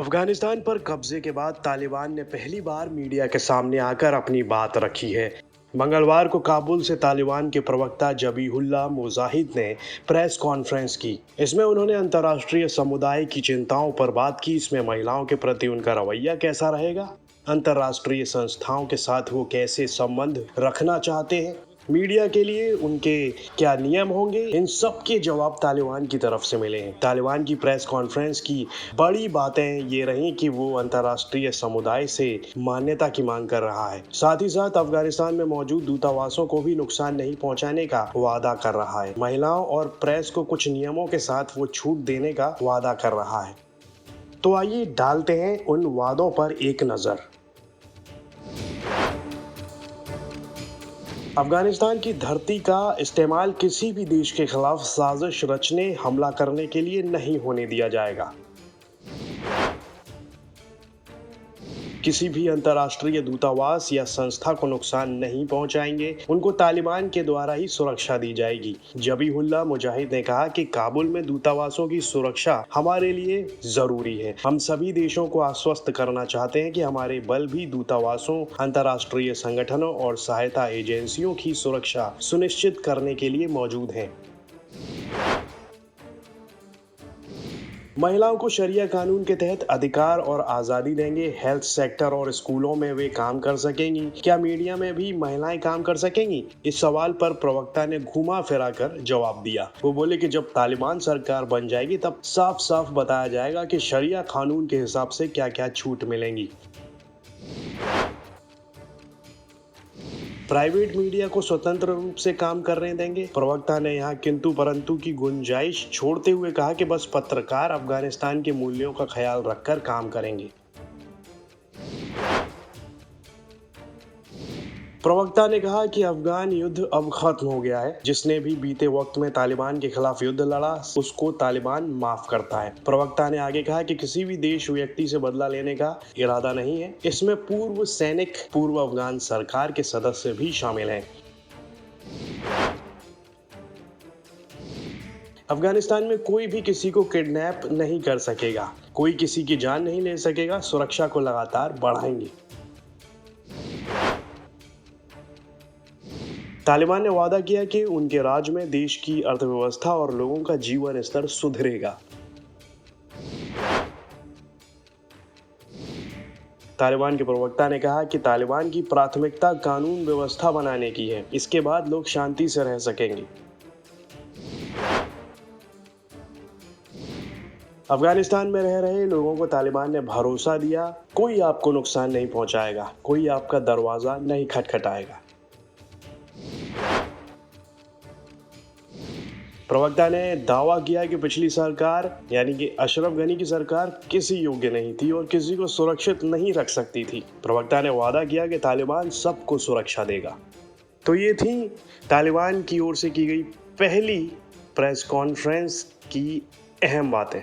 अफगानिस्तान पर कब्जे के बाद तालिबान ने पहली बार मीडिया के सामने आकर अपनी बात रखी है। मंगलवार को काबुल से तालिबान के प्रवक्ता जबीहुल्लाह मुजाहिद ने प्रेस कॉन्फ्रेंस की। इसमें उन्होंने अंतर्राष्ट्रीय समुदाय की चिंताओं पर बात की। इसमें महिलाओं के प्रति उनका रवैया कैसा रहेगा, अंतर्राष्ट्रीय संस्थाओं के साथ वो कैसे संबंध रखना चाहते हैं, मीडिया के लिए उनके क्या नियम होंगे, इन सब के जवाब तालिबान की तरफ से मिले हैं। तालिबान की प्रेस कॉन्फ्रेंस की बड़ी बातें ये रही कि वो अंतर्राष्ट्रीय समुदाय से मान्यता की मांग कर रहा है, साथ ही साथ अफगानिस्तान में मौजूद दूतावासों को भी नुकसान नहीं पहुंचाने का वादा कर रहा है। महिलाओं और प्रेस को कुछ नियमों के साथ वो छूट देने का वादा कर रहा है। तो आइए डालते हैं उन वादों पर एक नजर। अफगानिस्तान की धरती का इस्तेमाल किसी भी देश के खिलाफ साजिश रचने, हमला करने के लिए नहीं होने दिया जाएगा। किसी भी अंतर्राष्ट्रीय दूतावास या संस्था को नुकसान नहीं पहुंचाएंगे, उनको तालिबान के द्वारा ही सुरक्षा दी जाएगी। जबीहुल्लाह मुजाहिद ने कहा कि काबुल में दूतावासों की सुरक्षा हमारे लिए जरूरी है। हम सभी देशों को आश्वस्त करना चाहते हैं कि हमारे बल भी दूतावासों, अंतर्राष्ट्रीय संगठनों और सहायता एजेंसियों की सुरक्षा सुनिश्चित करने के लिए मौजूद हैं। महिलाओं को शरिया कानून के तहत अधिकार और आज़ादी देंगे। हेल्थ सेक्टर और स्कूलों में वे काम कर सकेंगी। क्या मीडिया में भी महिलाएं काम कर सकेंगी? इस सवाल पर प्रवक्ता ने घुमा फिरा कर जवाब दिया। वो बोले कि जब तालिबान सरकार बन जाएगी तब साफ साफ बताया जाएगा कि शरिया कानून के हिसाब से क्या क्या छूट मिलेंगी। प्राइवेट मीडिया को स्वतंत्र रूप से काम करने देंगे। प्रवक्ता ने यहाँ किंतु परंतु की गुंजाइश छोड़ते हुए कहा कि बस पत्रकार अफगानिस्तान के मूल्यों का ख्याल रखकर काम करेंगे। प्रवक्ता ने कहा कि अफगान युद्ध अब खत्म हो गया है। जिसने भी बीते वक्त में तालिबान के खिलाफ युद्ध लड़ा, उसको तालिबान माफ करता है। प्रवक्ता ने आगे कहा कि किसी भी देश व्यक्ति से बदला लेने का इरादा नहीं है। इसमें पूर्व सैनिक, पूर्व अफगान सरकार के सदस्य भी शामिल हैं। अफगानिस्तान में कोई भी किसी को किडनैप नहीं कर सकेगा, कोई किसी की जान नहीं ले सकेगा। सुरक्षा को लगातार बढ़ाएंगे। तालिबान ने वादा किया कि उनके राज में देश की अर्थव्यवस्था और लोगों का जीवन स्तर सुधरेगा। तालिबान के प्रवक्ता ने कहा कि तालिबान की प्राथमिकता कानून व्यवस्था बनाने की है। इसके बाद लोग शांति से रह सकेंगे। अफगानिस्तान में रह रहे लोगों को तालिबान ने भरोसा दिया, कोई आपको नुकसान नहीं पहुंचाएगा, कोई आपका दरवाजा नहीं खटखटाएगा। प्रवक्ता ने दावा किया कि पिछली सरकार यानी कि अशरफ गनी की सरकार किसी योग्य नहीं थी और किसी को सुरक्षित नहीं रख सकती थी। प्रवक्ता ने वादा किया कि तालिबान सबको सुरक्षा देगा। तो ये थी तालिबान की ओर से की गई पहली प्रेस कॉन्फ्रेंस की अहम बातें।